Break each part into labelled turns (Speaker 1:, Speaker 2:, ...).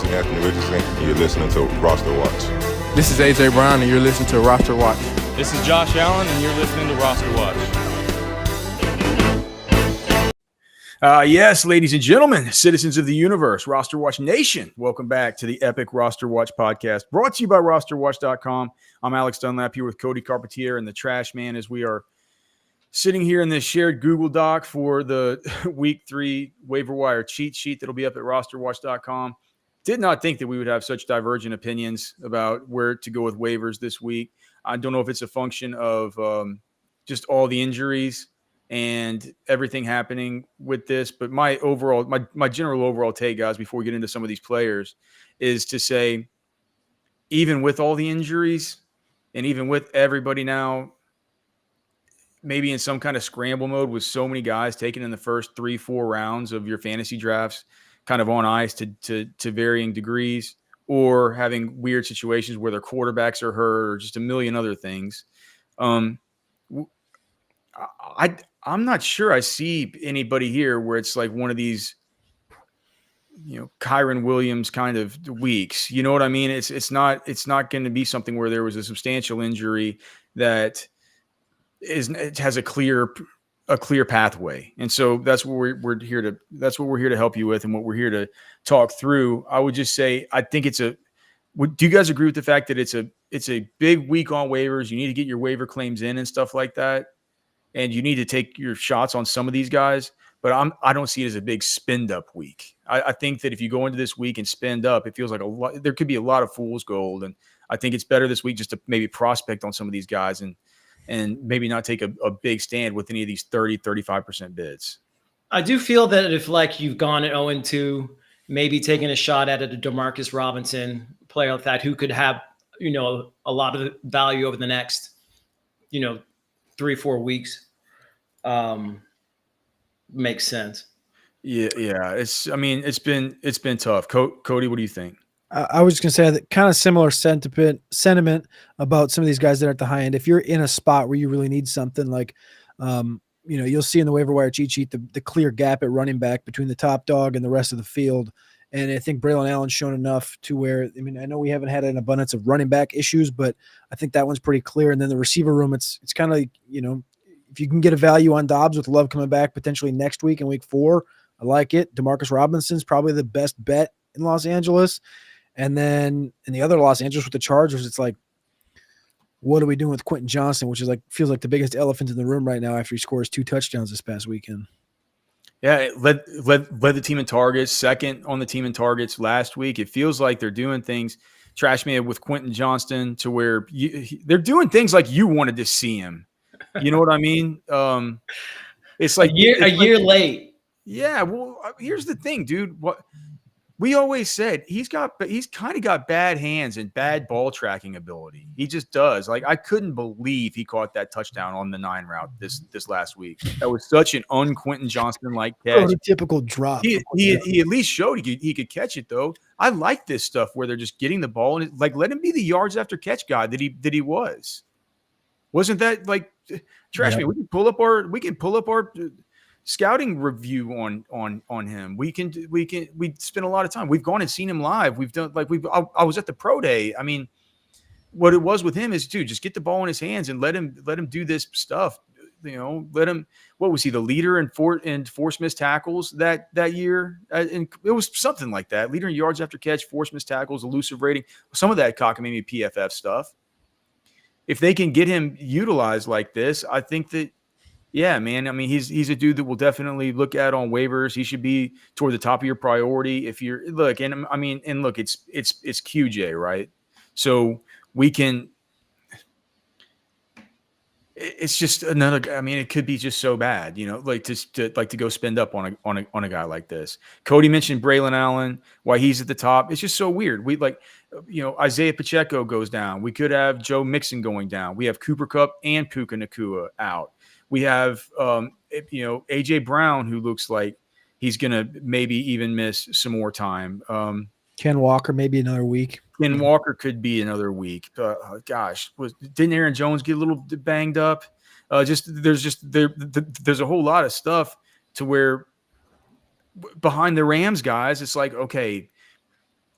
Speaker 1: This is Anthony Richardson, and you're listening to RosterWatch.
Speaker 2: This is AJ Brown, and you're listening to RosterWatch.
Speaker 3: This is Josh Allen, and you're listening to RosterWatch.
Speaker 4: Yes, ladies and gentlemen, citizens of the universe, RosterWatch Nation, welcome back to the epic RosterWatch podcast, brought to you by RosterWatch.com. I'm Alex Dunlap here with Cody Carpentier and the Trashman as we are sitting here in this shared Google Doc for the Week 3 Waiver Wire cheat sheet that'll be up at RosterWatch.com. Did not think that we would have such divergent opinions about where to go with waivers this week. I don't know if it's a function of just all the injuries and everything happening with this, but my general overall take, guys, before we get into some of these players, is to say, even with all the injuries and even with everybody now maybe in some kind of scramble mode with so many guys taken in the first 3-4 rounds of your fantasy drafts, kind of on ice to varying degrees, or having weird situations where their quarterbacks are hurt or just a million other things. I'm not sure I see anybody here where it's like one of these, Kyron Williams kind of weeks. You know what I mean? It's not going to be something where there was a substantial injury that it has a clear pathway. And so that's what we're here to help you with and what we're here to talk through. I would just say, I think do you guys agree with the fact that it's a big week on waivers? You need to get your waiver claims in and stuff like that. And you need to take your shots on some of these guys, but I don't see it as a big spend up week. I think that if you go into this week and spend up, it feels like there could be a lot of fool's gold. And I think it's better this week just to maybe prospect on some of these guys and maybe not take a big stand with any of these 30-35% bids.
Speaker 5: I do feel that if you've gone at 0-2, maybe taking a shot at a DeMarcus Robinson player like that who could have, a lot of value over the next, 3-4 weeks, makes sense.
Speaker 4: Yeah. It's been tough. Cody, what do you think?
Speaker 6: I was just going to say that kind of similar sentiment about some of these guys that are at the high end. If you're in a spot where you really need something you'll see in the waiver wire cheat sheet, the clear gap at running back between the top dog and the rest of the field. And I think Braelon Allen's shown enough to where, I know we haven't had an abundance of running back issues, but I think that one's pretty clear. And then the receiver room, it's kind of like, if you can get a value on Dobbs with Love coming back potentially next week in week 4, I like it. DeMarcus Robinson's probably the best bet in Los Angeles. And then in the other Los Angeles with the Chargers, it's like, what are we doing with Quentin Johnston, which is feels like the biggest elephant in the room right now after he scores 2 touchdowns this past weekend.
Speaker 4: Yeah, it led the team in targets, second on the team in targets last week. It feels like they're doing things, Trashman, with Quentin Johnston to where they're doing things like you wanted to see him. You know what I mean? It's like
Speaker 5: a year late.
Speaker 4: Yeah, well, here's the thing, dude. What we always said, he's kind of got bad hands and bad ball tracking ability. He just does. I couldn't believe he caught that touchdown on the 9 route this last week. That was such an un-Quentin Johnston-like catch.
Speaker 6: Prototypical drop.
Speaker 4: He at least showed he could catch it, though. I like this stuff where they're just getting the ball and let him be the yards after catch guy that he was. Wasn't that Trashman? Yeah. We can pull up our scouting review on him. We spend a lot of time. We've gone and seen him live. We've done I was at the pro day. What it was with him is, dude, just get the ball in his hands and let him do this stuff. Let him. What was he, the leader in forced missed tackles that year? And it was something like that. Leader in yards after catch, forced missed tackles, elusive rating. Some of that cockamamie PFF stuff. If they can get him utilized like this, I think that. Yeah, man. He's a dude that we'll definitely look at on waivers. He should be toward the top of your priority. If you're look, it's QJ, right? So we can. It's just another. It could be just so bad, to go spend up on a guy like this. Cody mentioned Braelon Allen, why he's at the top. It's just so weird. We Isaiah Pacheco goes down. We could have Joe Mixon going down. We have Cooper Kupp and Puka Nacua out. We have, AJ Brown, who looks like he's going to maybe even miss some more time.
Speaker 6: Ken Walker, maybe another week.
Speaker 4: Ken Walker could be another week. Didn't Aaron Jones get a little banged up? There's a whole lot of stuff to where behind the Rams guys, it's like, okay,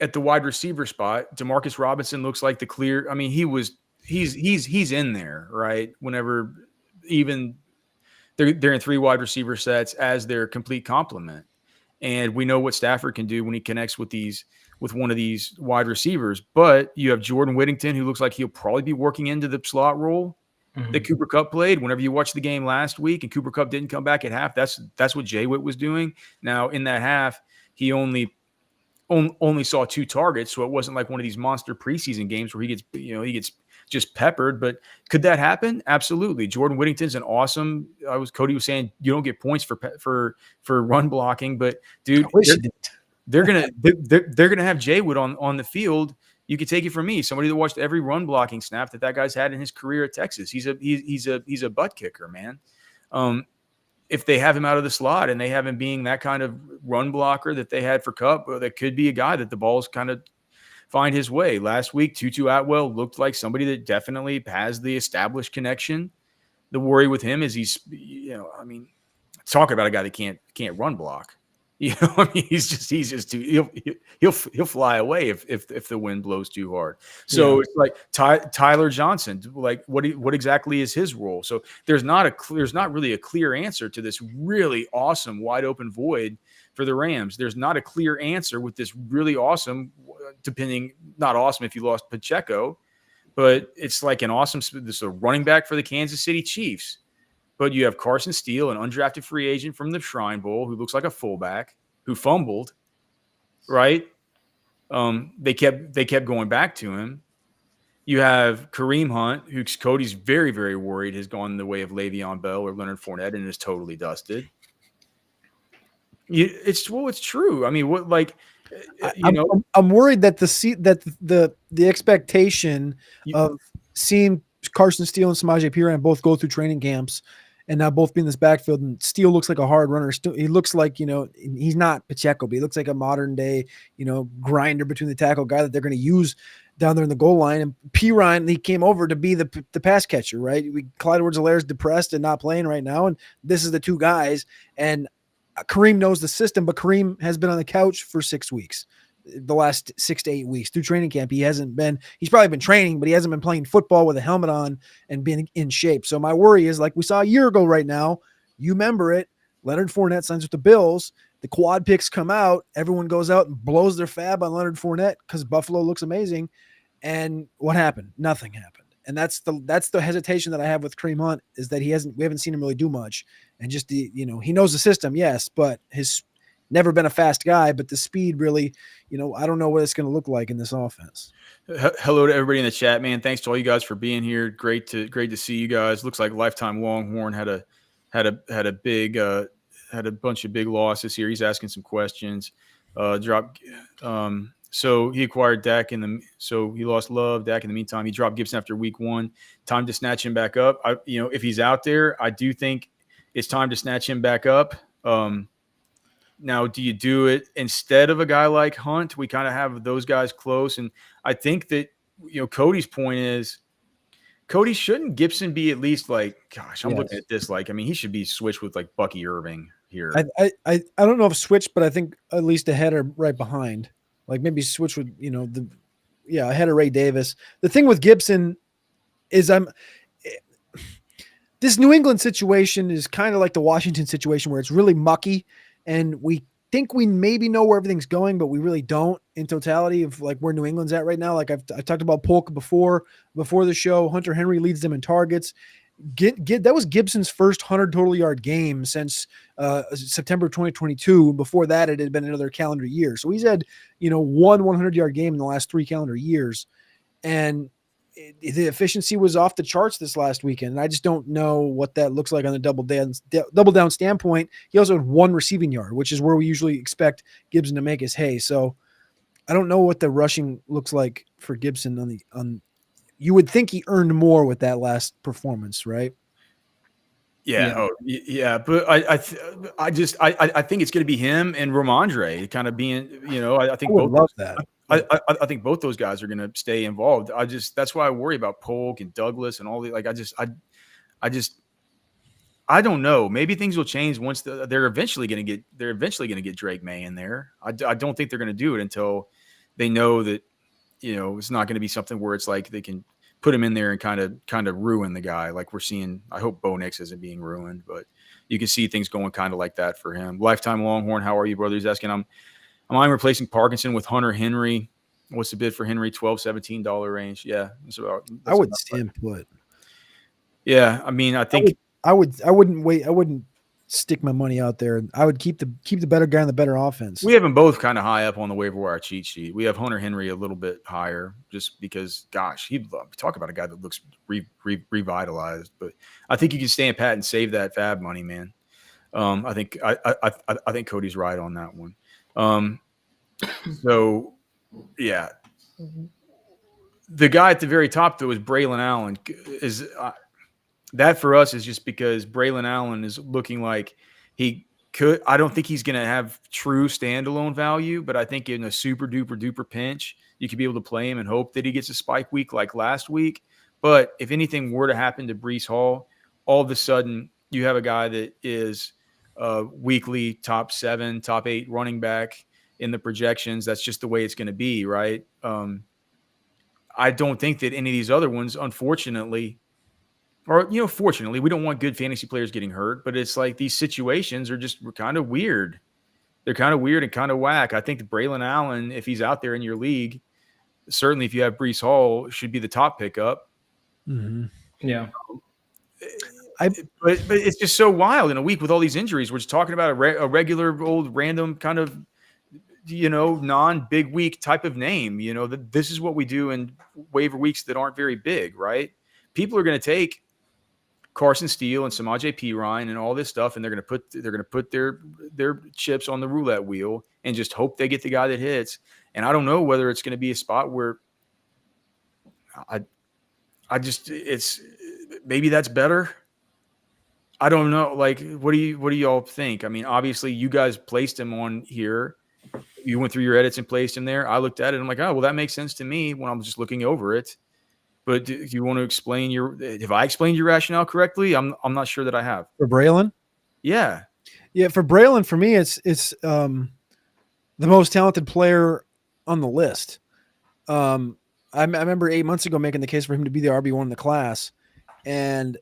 Speaker 4: at the wide receiver spot, Demarcus Robinson looks like the clear. I mean, he's in there, right? Whenever even they're in 3 wide receiver sets as their complete complement. And we know what Stafford can do when he connects with one of these wide receivers. But you have Jordan Whittington, who looks like he'll probably be working into the slot role that Cooper Kupp played. Whenever you watched the game last week and Cooper Kupp didn't come back at half, that's what Jay Witt was doing. Now in that half, he only saw 2 targets, so it wasn't like one of these monster preseason games where he gets just peppered. But could that happen? Absolutely. Jordan Whittington's an awesome. Cody was saying you don't get points for run blocking, but dude, they're gonna have Jay Wood on the field. You could take it from me, somebody that watched every run blocking snap that guy's had in his career at Texas. He's a butt kicker, man. If they have him out of the slot and they have him being that kind of run blocker that they had for Kupp, well, that could be a guy that the balls kind of find his way. Last week, Tutu Atwell looked like somebody that definitely has the established connection. The worry with him is talk about a guy that can't run block. He's just too, he'll fly away if the wind blows too hard. So it's like Tyler Johnson, like what exactly is his role? So there's not really a clear answer to this really awesome wide open void for the Rams. There's not a clear answer with this really awesome, not awesome if you lost Pacheco, but it's like this is a running back for the Kansas City Chiefs. But you have Carson Steele, an undrafted free agent from the Shrine Bowl, who looks like a fullback, who fumbled, right? They kept going back to him. You have Kareem Hunt, who Cody's very, very worried has gone the way of Le'Veon Bell or Leonard Fournette and is totally dusted. It's true. I mean,
Speaker 6: I'm worried that the expectation of seeing Carson Steele and Samaje Perine both go through training camps and now both be in this backfield, and Steele looks like a hard runner. He looks like, he's not Pacheco, but he looks like a modern day, grinder between the tackle guy that they're going to use down there in the goal line. And Perine, he came over to be the pass catcher, right? Clyde Edwards-Helaire is depressed and not playing right now, and this is the 2 guys. And Kareem knows the system, but Kareem has been on the couch for 6 weeks. The last 6 to 8 weeks through training camp. He's probably been training, but he hasn't been playing football with a helmet on and being in shape. So my worry is, like we saw a year ago right now, you remember it, Leonard Fournette signs with the Bills, the quad picks come out, everyone goes out and blows their fab on Leonard Fournette because Buffalo looks amazing. And what happened? Nothing happened. And that's the hesitation that I have with Kareem Hunt, is that we haven't seen him really do much. And just he knows the system, yes, but his never been a fast guy, but the speed really, I don't know what it's going to look like in this offense.
Speaker 4: Hello to everybody in the chat, man. Thanks to all you guys for being here. Great to see you guys. Looks like Lifetime Longhorn had a bunch of big losses here. He's asking some questions. So he acquired Dak so he lost Love, Dak in the meantime. He dropped Gibson after week 1. Time to snatch him back up. If he's out there, I do think it's time to snatch him back up. Now, do you do it instead of a guy like Hunt? We kind of have those guys close. And I think that, Cody's point is, shouldn't Gibson be at least like, gosh, I'm looking at this like, he should be switched with like Bucky Irving here.
Speaker 6: I don't know if switched, but I think at least ahead or right behind. Like maybe switch with, ahead of Ray Davis. The thing with Gibson is this New England situation is kind of like the Washington situation where it's really mucky. And we think we maybe know where everything's going, but we really don't in totality of like where New England's at right now. Like I talked about Polk before the show. Hunter Henry leads them in targets. That was Gibson's first 100 total yard game since September 2022. Before that, it had been another calendar year. So he's had, one 100-yard game in the last 3 calendar years. And the efficiency was off the charts this last weekend. And I just don't know what that looks like on the double down standpoint. He also had 1 receiving yard, which is where we usually expect Gibson to make his hay. So I don't know what the rushing looks like for Gibson you would think he earned more with that last performance, right?
Speaker 4: Yeah. Oh, yeah. But I think it's going to be him and Ramondre kind of being, I think both
Speaker 6: love that.
Speaker 4: I think both those guys are going to stay involved. That's why I worry about Polk and Douglas and all the, like, I don't know. Maybe things will change once they're eventually going to get Drake May in there. I don't think they're going to do it until they know that, it's not going to be something where it's like they can put him in there and kind of ruin the guy. Like we're seeing, I hope Bo Nix isn't being ruined, but you can see things going kind of like that for him. Lifetime Longhorn, how are you, brother? He's asking, am I replacing Parkinson with Hunter Henry? What's the bid for Henry? $12-$17 range. Yeah.
Speaker 6: I would stand put.
Speaker 4: Yeah. I mean, I think
Speaker 6: I wouldn't wait. I wouldn't stick my money out there. I would keep the better guy on the better offense.
Speaker 4: we have them both kind of high up on the waiver wire cheat sheet. We have Hunter Henry a little bit higher just because, gosh, he'd love talk about a guy that looks revitalized. But I think you can stand pat and save that fab money, man. I think Cody's right on that one. So yeah, the guy at the very top though is Braelon Allen. That for us is just because Braelon Allen is looking like he could. I don't think he's going to have true standalone value, but I think in a super duper pinch, you could be able to play him and hope that he gets a spike week like last week. But if anything were to happen to Breece Hall, all of a sudden you have a guy that is a weekly top 7, top 8 running back in the projections. That's just the way it's going to be, right? I don't think that any of these other ones, unfortunately, or, fortunately, we don't want good fantasy players getting hurt, but it's like these situations are just kind of weird. They're kind of weird and kind of whack. I think that Braelon Allen, if he's out there in your league, certainly if you have Breece Hall, should be the top pickup.
Speaker 6: Mm-hmm.
Speaker 5: Yeah.
Speaker 4: But it's just so wild in a week with all these injuries. We're just talking about a regular old random kind of, non-big week type of name. This is what we do in waiver weeks that aren't very big, right? People are going to take Carson Steele and Samaje Perine and all this stuff, and they're going to put their chips on the roulette wheel and just hope they get the guy that hits. And I don't know whether it's going to be a spot where it's maybe that's better. I don't know. Like, what do y'all think? I mean, obviously you guys placed him on here. You went through your edits and placed him there. I looked at it and I'm like, oh, well, that makes sense to me when I'm just looking over it. But do you want to explain if I explained your rationale correctly? I'm not sure that I have.
Speaker 6: For Braelon?
Speaker 4: Yeah.
Speaker 6: Yeah, for Braelon, for me, it's the most talented player on the list. I remember 8 months ago making the case for him to be the RB1 in the class, and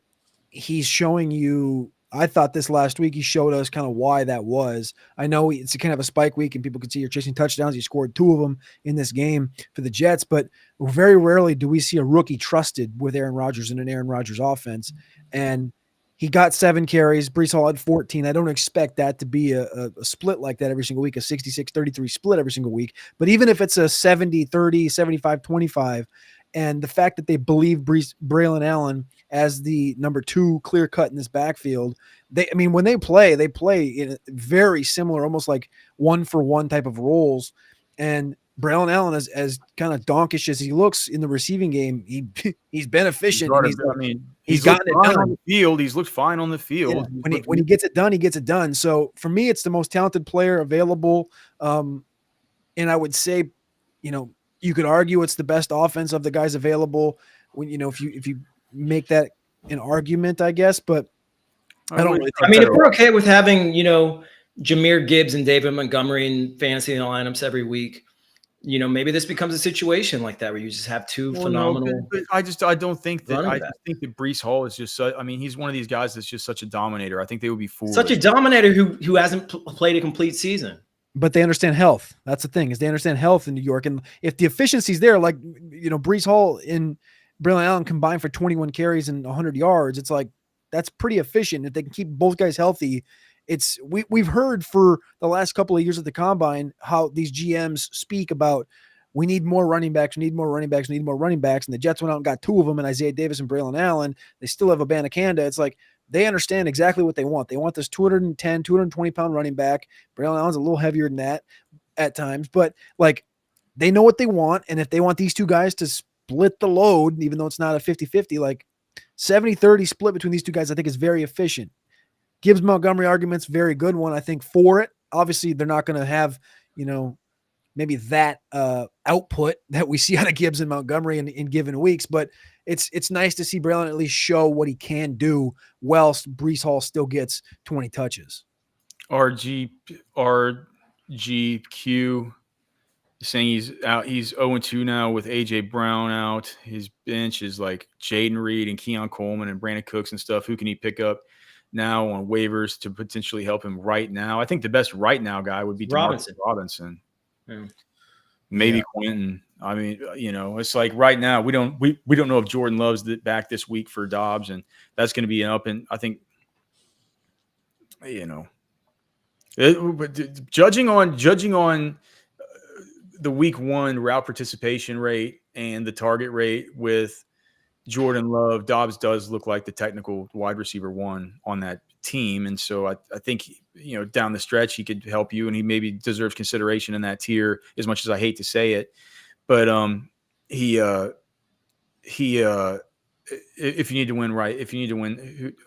Speaker 6: he's showing you. I thought this last week he showed us kind of why that was. I know it's kind of a spike week and people can see you're chasing touchdowns. He scored 2 of them in this game for the Jets, but very rarely do we see a rookie trusted with Aaron Rodgers in an Aaron Rodgers offense. And he got 7 carries. Breece Hall had 14. I don't expect that to be a split like that every single week, a 66-33 split every single week. But even if it's a 70-30, 75-25, and the fact that they believe Braelon Allen as the number 2 clear cut in this backfield, when they play in a very similar, almost like 1-for-1 type of roles. And Braelon Allen, as kind of donkish as he looks in the receiving game, he's been efficient. He's gotten it done on the field. He's looked fine on the field. Yeah. When he gets it done, he gets it done. So for me, it's the most talented player available. And I would say, you could argue it's the best offense of the guys available when, if you make that an argument, I guess, but I don't really think
Speaker 5: if we're okay with having, Jahmyr Gibbs and David Montgomery in fantasy lineups every week, maybe this becomes a situation like that where you just have 2 phenomenal.
Speaker 4: No, but I don't think that. I just think that Breece Hall is just. He's one of these guys that's just such a dominator. I think they would be fooled.
Speaker 5: Such a dominator who hasn't played a complete season.
Speaker 6: But they understand health. That's the thing, is they understand health in New York. And if the efficiency's there, like, Breece Hall and Braelon Allen combined for 21 carries and 100 yards, it's like, that's pretty efficient. If they can keep both guys healthy, we've heard for the last couple of years at the combine how these GMs speak about, we need more running backs, we need more running backs, we need more running backs. And the Jets went out and got 2 of them in Isaiah Davis and Braelon Allen. They still have Abanikanda. It's like, they understand exactly what they want. They want this 210, 220-pound running back. Braelon Allen's a little heavier than that at times, but like, they know what they want. And if they want these 2 guys to split the load, even though it's not a 50-50, like 70-30 split between these 2 guys, I think is very efficient. Gibbs Montgomery argument's very good one, I think, for it. Obviously, they're not going to have, maybe that output that we see out of Gibbs and Montgomery in given weeks, but it's nice to see Braelon at least show what he can do whilst Breece Hall still gets 20 touches.
Speaker 4: RGQ saying he's out. He's 0-2 now with A.J. Brown out. His bench is like Jaden Reed and Keon Coleman and Brandon Cooks and stuff. Who can he pick up now on waivers to potentially help him right now? I think the best right now guy would be Robinson.
Speaker 5: Yeah.
Speaker 4: Maybe Quentin. I mean, it's like right now we don't know if Jordan Love's back this week for Dobbs, and that's going to be an up. And I think, judging on the week 1 route participation rate and the target rate with Jordan Love, Dobbs does look like the technical wide receiver 1 on that team. And so I think, down the stretch, he could help you, and he maybe deserves consideration in that tier, as much as I hate to say it. But if you need to win,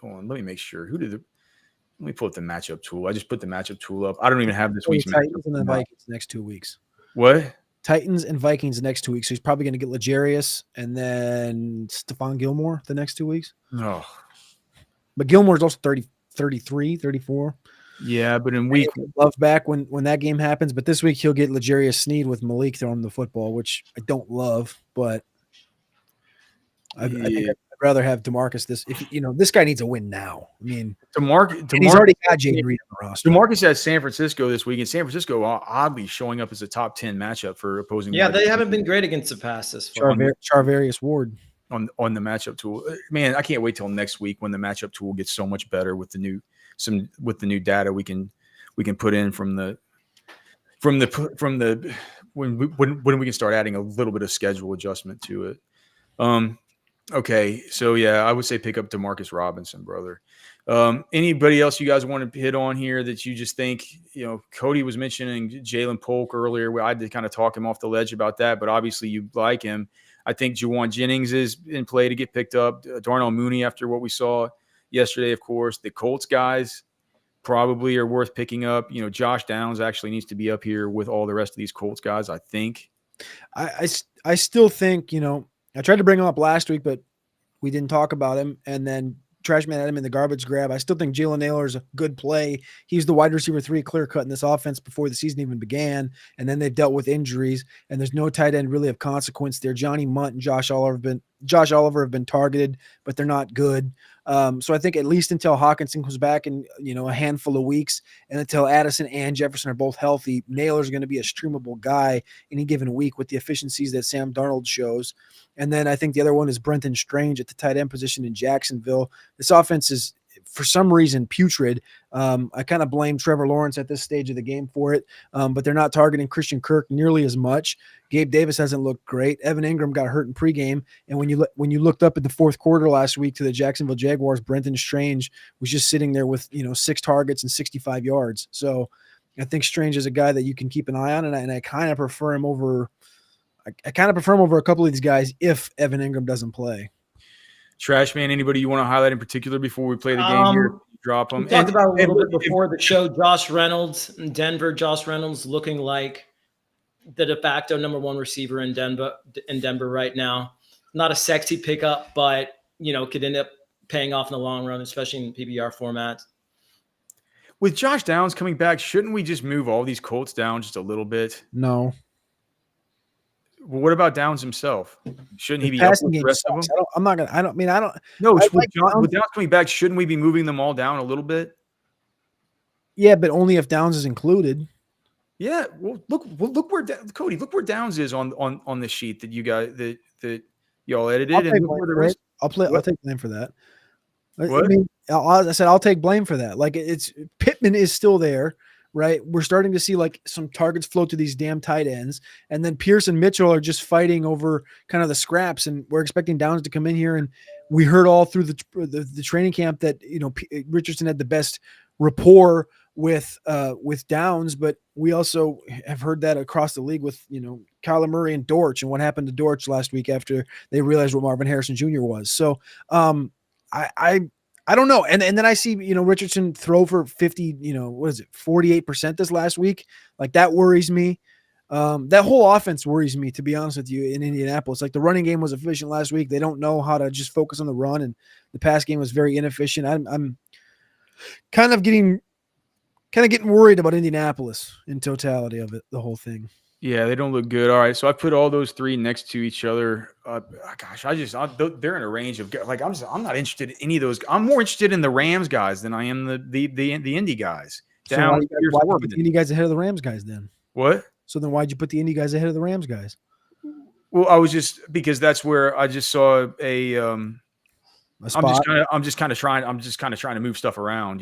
Speaker 4: hold on, let me make sure. Let me pull up the matchup tool. I just put the matchup tool up. I don't even have this week's
Speaker 6: Titans
Speaker 4: matchup.
Speaker 6: and the Vikings next 2 weeks.
Speaker 4: What?
Speaker 6: Titans and Vikings next 2 weeks. So he's probably going to get L'Jarius and then Stephon Gilmore the next 2 weeks.
Speaker 4: Oh.
Speaker 6: But Gilmore's also 30, 33, 34.
Speaker 4: Yeah, but in week
Speaker 6: Love back when that game happens. But this week he'll get L'Jarius Sneed with Malik throwing the football, which I don't love, but I think I'd rather have DeMarcus this guy needs a win now. I mean, DeMarcus he's already got Jaden Reed on the roster.
Speaker 4: DeMarcus has San Francisco this week, and San Francisco oddly showing up as a top 10 matchup for opposing.
Speaker 5: Yeah, they haven't been great against the pass this far.
Speaker 6: Charvarius Ward
Speaker 4: on the matchup tool. Man, I can't wait till next week when the matchup tool gets so much better with the new data we can put in from the when we can start adding a little bit of schedule adjustment to it. Okay, so yeah, I would say pick up DeMarcus Robinson, brother. Anybody else you guys want to hit on here that you just think, Cody was mentioning Jalen Polk earlier, where I had to kind of talk him off the ledge about that, but obviously you like him. I think Juwan Jennings is in play to get picked up. Darnell Mooney, after what we saw yesterday, of course. The Colts guys probably are worth picking up. Josh Downs actually needs to be up here with all the rest of these Colts guys, I think.
Speaker 6: I still think, I tried to bring him up last week, but we didn't talk about him. And then Trashman had him in the garbage grab. I still think Jalen Naylor is a good play. He's the wide receiver 3 clear cut in this offense before the season even began. And then they've dealt with injuries, and there's no tight end really of consequence there. Johnny Munt and Josh Oliver have been targeted, but they're not good. So I think at least until Hawkinson comes back in, a handful of weeks, and until Addison and Jefferson are both healthy, Naylor's going to be a streamable guy any given week with the efficiencies that Sam Darnold shows. And then I think the other one is Brenton Strange at the tight end position in Jacksonville. This offense is, for some reason, putrid. I kind of blame Trevor Lawrence at this stage of the game for it, but they're not targeting Christian Kirk nearly as much. Gabe Davis hasn't looked great. Evan Ingram got hurt in pregame, and when you looked up at the fourth quarter last week to the Jacksonville Jaguars, Brenton Strange was just sitting there with 6 targets and 65 yards. So I think Strange is a guy that you can keep an eye on, and I kind of prefer him over. I kind of prefer him over a couple of these guys if Evan Ingram doesn't play.
Speaker 4: Trashman, anybody you want to highlight in particular before we play the game here? Drop them.
Speaker 5: We talked about a little bit before the show. Josh Reynolds in Denver. Josh Reynolds looking like the de facto number 1 receiver in Denver right now. Not a sexy pickup, but could end up paying off in the long run, especially in PPR format.
Speaker 4: With Josh Downs coming back, shouldn't we just move all these Colts down just a little bit?
Speaker 6: No.
Speaker 4: Well, what about Downs himself? Shouldn't he be up with the rest of them? With Downs coming back, shouldn't we be moving them all down a little bit?
Speaker 6: Yeah, but only if Downs is included.
Speaker 4: Yeah, well, look where Cody, look where Downs is on the sheet that you guys that y'all edited.
Speaker 6: I'll take blame for that. What? I mean, I said I'll take blame for that. Like, it's Pittman is still there. Right, we're starting to see like some targets flow to these damn tight ends, and then Pierce and Mitchell are just fighting over kind of the scraps. And we're expecting Downs to come in here, and we heard all through the training camp that Richardson had the best rapport with Downs, but we also have heard that across the league with Kyler Murray and Dortch, and what happened to Dortch last week after they realized what Marvin Harrison Jr. was. So I don't know. And then I see, Richardson throw for 48% this last week. Like, that worries me. That whole offense worries me, to be honest with you, in Indianapolis. Like, the running game was efficient last week. They don't know how to just focus on the run, and the pass game was very inefficient. I'm kind of getting worried about Indianapolis in totality of it, the whole thing.
Speaker 4: Yeah, they don't look good. All right, so I put all those three next to each other. They're in a range of like I'm not interested in any of those. I'm more interested in the Rams guys than I am the Indy guys.
Speaker 6: So
Speaker 4: Down
Speaker 6: why'd you put the Indy guys ahead of the Rams guys then?
Speaker 4: What?
Speaker 6: So then why'd you put the Indy guys ahead of the Rams guys?
Speaker 4: Well, I was just because that's where I just saw a.
Speaker 6: spot?
Speaker 4: I'm just kind of trying to move stuff around,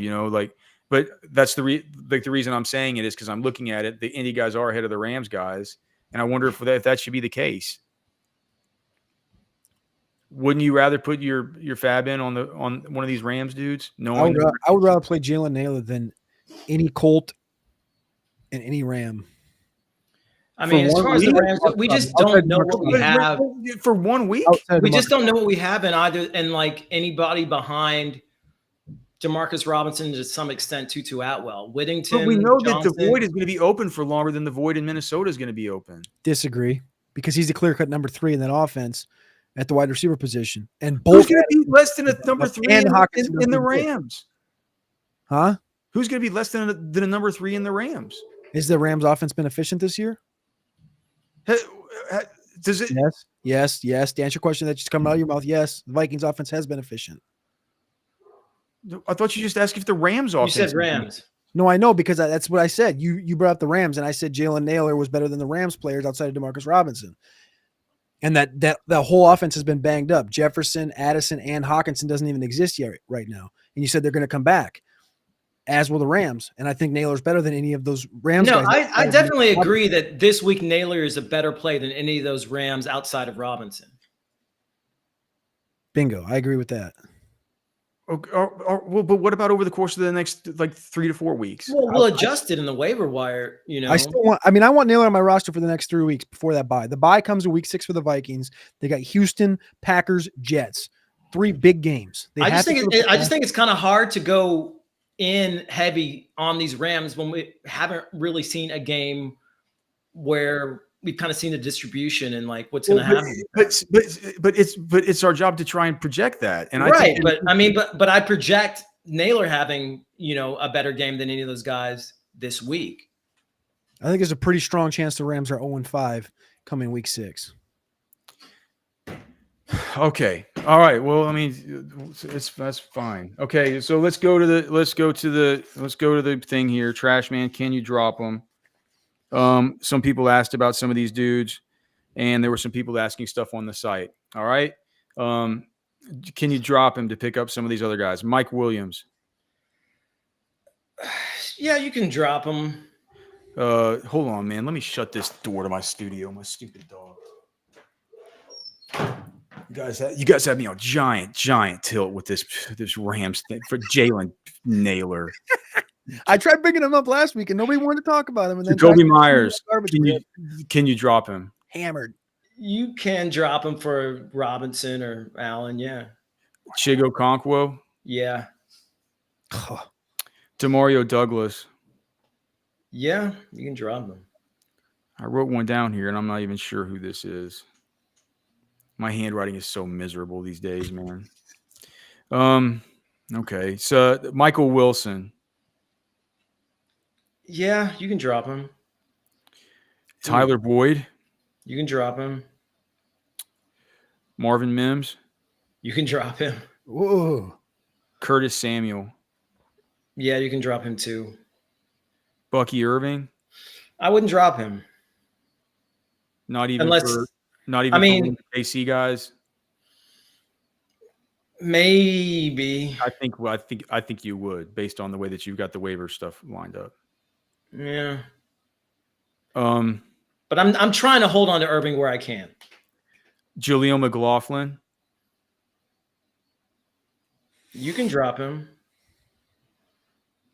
Speaker 4: But that's the reason I'm saying it is because I'm looking at it. The Indy guys are ahead of the Rams guys, and I wonder if that should be the case. Wouldn't you rather put your fab in on one of these Rams dudes?
Speaker 6: I would rather play Jalen Naylor than any Colt and any Ram.
Speaker 5: I mean, as far as the Rams, we just don't know what we have
Speaker 4: for 1 week.
Speaker 5: We just don't know what we have in either, and like anybody behind Demarcus Robinson, to some extent, Tutu Atwell, Whittington.
Speaker 4: But we know
Speaker 5: Johnston.
Speaker 4: that the void is going to be open for longer than the void in Minnesota is going to be open.
Speaker 6: Disagree, because he's the clear-cut number 3 in that offense at the wide receiver position, and
Speaker 4: who's going to be less than a number 3 in the Rams?
Speaker 6: Huh?
Speaker 4: Who's going to be less than a number 3 in the Rams?
Speaker 6: Is the Rams offense been efficient this year?
Speaker 4: Does it?
Speaker 6: Yes. To answer your question that just coming out of your mouth, yes, the Vikings offense has been efficient.
Speaker 4: I thought you just asked if the Rams offense.
Speaker 5: You said Rams.
Speaker 6: No, I know, because that's what I said. You brought up the Rams, and I said Jalen Naylor was better than the Rams players outside of Demarcus Robinson. And that whole offense has been banged up. Jefferson, Addison, and Hawkinson doesn't even exist yet right now. And you said they're going to come back, as will the Rams. And I think Naylor's better than any of those Rams guys.
Speaker 5: I definitely agree that this week Naylor is a better play than any of those Rams outside of Robinson.
Speaker 6: Bingo. I agree with that.
Speaker 4: Okay, well, but what about over the course of the next 3 to 4 weeks?
Speaker 5: Well, we'll adjust it in the waiver wire.
Speaker 6: I want Naylor on my roster for the next 3 weeks before that bye. The bye comes in week 6 for the Vikings. They got Houston, Packers, Jets. 3 big games.
Speaker 5: I just think it's kind of hard to go in heavy on these Rams when we haven't really seen a game where we've kind of seen the distribution and like what's going to happen.
Speaker 4: But it's our job to try and project that. And
Speaker 6: I
Speaker 5: I project Naylor having, a better game than any of those guys this week.
Speaker 6: I think there's a pretty strong chance the Rams are 0-5 coming week 6.
Speaker 4: Okay. All right. Well, I mean, that's fine. Okay. So let's go to the thing here. Trashman, can you drop them? Some people asked about some of these dudes, and there were some people asking stuff on the site. All right. Can you drop him to pick up some of these other guys? Mike Williams.
Speaker 5: Yeah, you can drop him.
Speaker 4: Hold on, man. Let me shut this door to my studio. My stupid dog. You guys have me on giant tilt with this Rams thing for Jalen Naylor.
Speaker 6: I tried picking him up last week and nobody wanted to talk about him. And then
Speaker 4: Jacoby Myers, can you drop him?
Speaker 6: Hammered.
Speaker 5: You can drop him for Robinson or Allen, yeah.
Speaker 4: Chigo Okonkwo,
Speaker 5: yeah.
Speaker 4: Demario Douglas,
Speaker 5: yeah. You can drop him.
Speaker 4: I wrote one down here and I'm not even sure who this is. My handwriting is so miserable these days, man. Okay, so Michael Wilson.
Speaker 5: Yeah, you can drop him.
Speaker 4: Tyler Boyd.
Speaker 5: You can drop him.
Speaker 4: Marvin Mims.
Speaker 5: You can drop him.
Speaker 6: Whoa.
Speaker 4: Curtis Samuel.
Speaker 5: Yeah, you can drop him too.
Speaker 4: Bucky Irving.
Speaker 5: I wouldn't drop him.
Speaker 4: Not even for AC guys.
Speaker 5: Maybe.
Speaker 4: I think you would, based on the way that you've got the waiver stuff lined up.
Speaker 5: Yeah. But I'm trying to hold on to Irving where I can.
Speaker 4: Jaleel McLaughlin.
Speaker 5: You can drop him.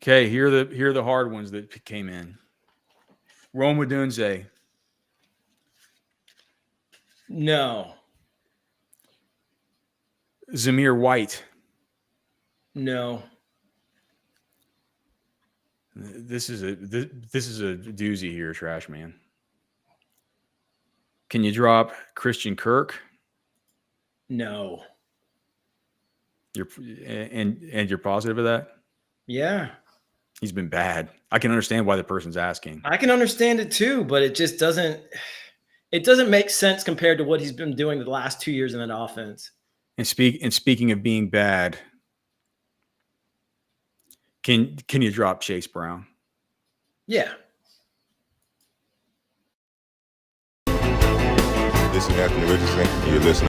Speaker 4: Okay, here are the hard ones that came in. Rome Odunze.
Speaker 5: No.
Speaker 4: Zamir White.
Speaker 5: No.
Speaker 4: This is a doozy here, Trash Man. Can you drop Christian Kirk?
Speaker 5: No.
Speaker 4: You're positive of that?
Speaker 5: Yeah.
Speaker 4: He's been bad. I can understand why the person's asking.
Speaker 5: I can understand it too, but it just doesn't make sense compared to what he's been doing the last 2 years in that offense.
Speaker 4: And speaking of being bad, can you drop Chase Brown?
Speaker 5: Yeah.
Speaker 1: This is Anthony Richardson. You're listening